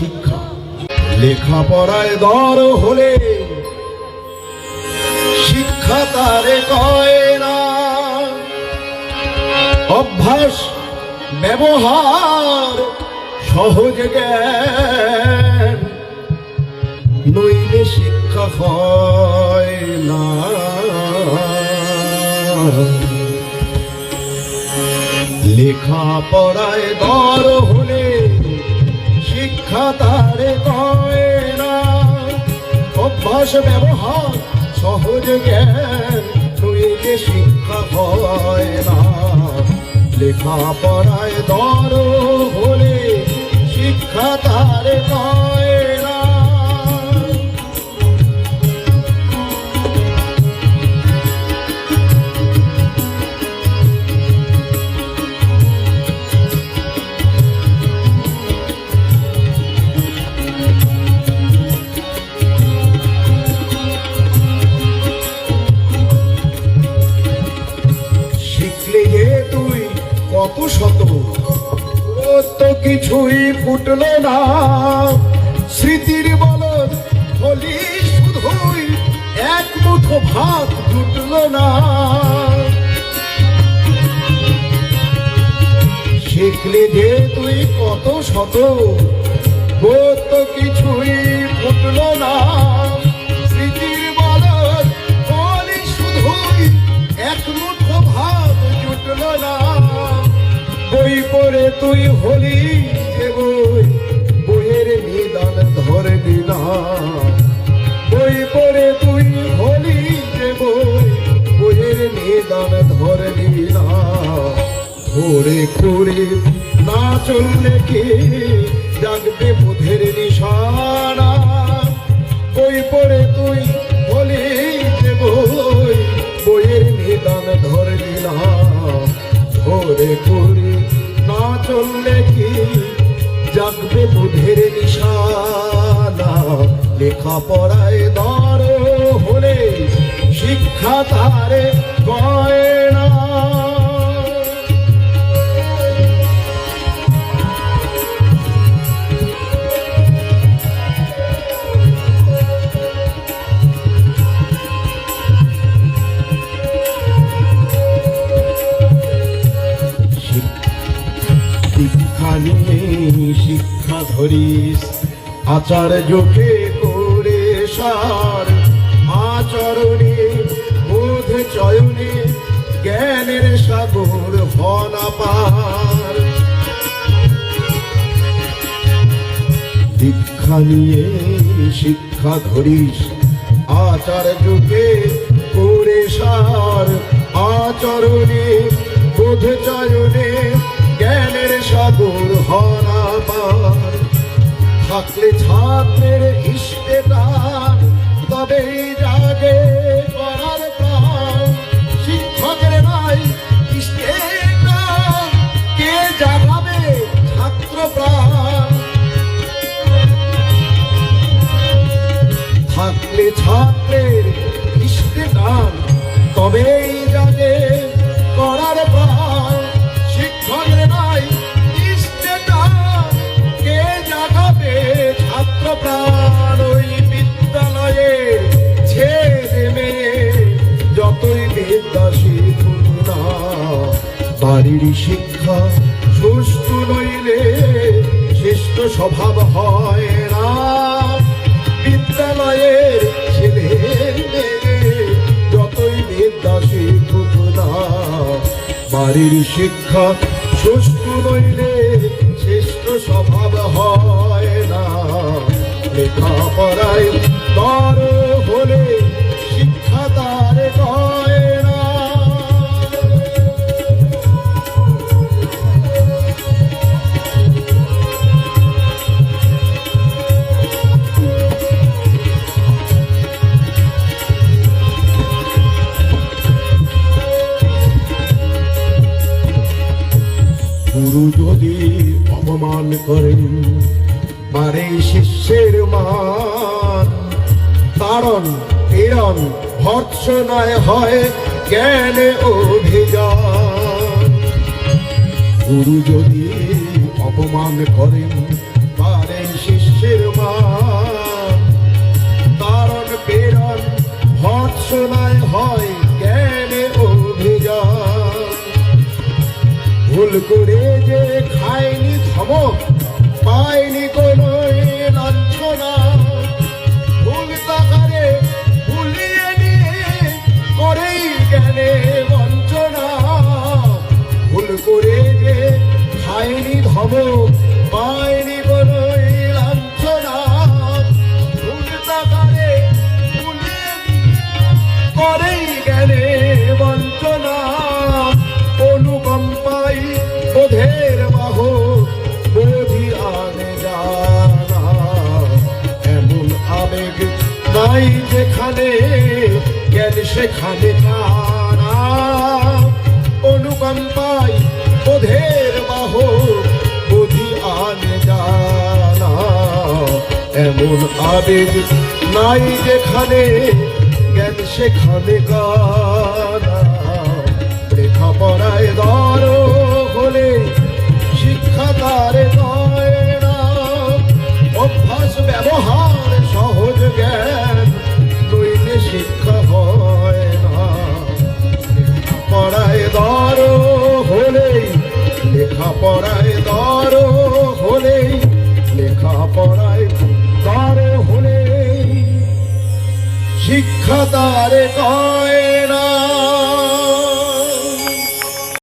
শিক্ষা। লেখাপড়ায় দর হলে শিক্ষা তারে কয় না, অভ্যাস ব্যবহার সহজ জ্ঞান নইলে শিক্ষা হয় না। লেখাপড়ায় দর হলে শিক্ষা তারে কয় না, অভ্যাস ব্যবহার সহজ জ্ঞান নইলে শিক্ষা হয় না। লেখাপড়ায় দর হলে শিক্ষা তারে কয় না। শিখলে যে তুই কত শত, তো কিছুই ফুটলো না। স্মৃতির বলদ হলি শুধুই, এক মুঠো ভাত জুটলো না। শিখলে যে তুই কত শত, তো কিছুই ফুটলো না। স্মৃতির বলদ হলি শুধুই, এক মুঠো ভাত জুটলো না। বই পড়ে তুই হলি যে বই, বইয়ের নিদান ধরবি না। বই পড়ে তুই হলি যে বই, বইয়ের নিদান ধরবি না। ধরে করে না চললে কে জাগবে বোধের নিশানা। বই পড়ে তুই হলি যে বই, বইয়ের নিদান ধরবি না। ধরে করে না চললে কি জাগবে বোধের নিশানা। লেখাপড়ায় দর হলে শিক্ষা তারে কয় না। শিক্ষা নিয়ে শিক্ষা ধরিস, আচার্যকে করে সার। আচরণে বোধ চয়নে জ্ঞানের সাগর ভনা পার। দীক্ষা নিয়ে শিক্ষা ধরিস, আচার্যকে করে সার। আচরণে বোধ চয়নে জ্ঞানের সাগর ভনা পার। থাকলে ছাত্রের ইষ্টে টান, তবেই জাগে করার প্রাণ। শিক্ষকের নাই ইষ্টে টান, কে জাগাবে ছাত্র প্রাণ। থাকলে ছাত্রের ইষ্টে টান, তবেই জাগে করার প্রাণ। শিক্ষকের নাই ইষ্টে টান, কে জাগাবে ছাত্র প্রাণ। ওই বিদ্যালয়ে ছেলে মেয়ে যতই বিদ্যা শিখুন না, বাড়ির শিক্ষা সুষ্ঠু নইলে শ্রেষ্ঠ স্বভাব হয় না। বিদ্যালয়ের ছেলে মেয়ে যতই বিদ্যা শিখুক না, বাড়ির শিক্ষা সুষ্ঠু নইলে শ্রেষ্ঠ স্বভাব হয় না। লেখাপড়ায় দর হলে শিক্ষা তারে কয় না। গুরু যদি অপমান করেন পারে শিষ্যের মান, তারণ পীড়ন ভর্ৎসনায় হয় জ্ঞানে অভিযান। গুরু যদি অপমান করেন পারে শিষ্য নাই যেখানে জ্ঞান সেখানে কারা, অনুকম্পায় বোধের বাহ বুঝি আনে জানা, এমন আবেগ নাই যেখানে জ্ঞান সেখানে কারা। লেখাপড়ায় দর হলে শিক্ষা তার নয় না, অভ্যাস ব্যবহার সহজ জ্ঞান নইলে শিক্ষা হয় না। লেখাপড়ায় দর হলেই, লেখাপড়ায় দর হলেই, লেখাপড়ায় দর হলেই শিক্ষা তার কয়